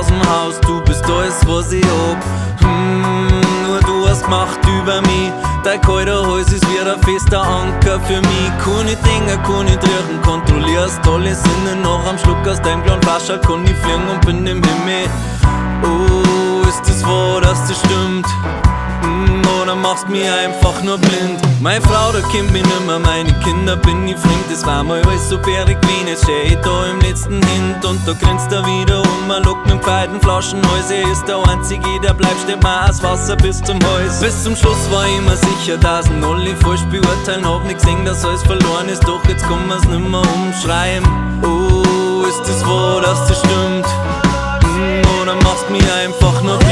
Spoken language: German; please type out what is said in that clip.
aus dem Haus, du bist alles, was ich hab. Nur du hast Macht über mich. Dein kalter Hals ist wie ein fester Anker für mich. Kann nicht denken, kann nicht riechen, kontrollierst alle Sinne. Noch am Schluck aus deinem blauen Flascherl kann ich fliegen und bin im Himmel. Oh, ist das wahr, dass das stimmt? Oder machst mich einfach nur blind? Meine Frau, da kennt mich nimmer, meine Kinder bin ich fremd. Das war mal alles so bärig gewesen, jetzt steh ich da im letzten Hint. Und da grinst er wieder lockt mit beiden Flaschenhals. Er ist der Einzige, der bleibt, steht mir das Wasser bis zum Hals. Bis zum Schluss war ich mir sicher, dass ihn alle falsch beurteilen. Hab nicht gesehen, dass alles verloren ist, doch jetzt kann man's nimmer umschreiben. Oh, ist das wahr, dass das stimmt? Oder machst mich einfach nur blind?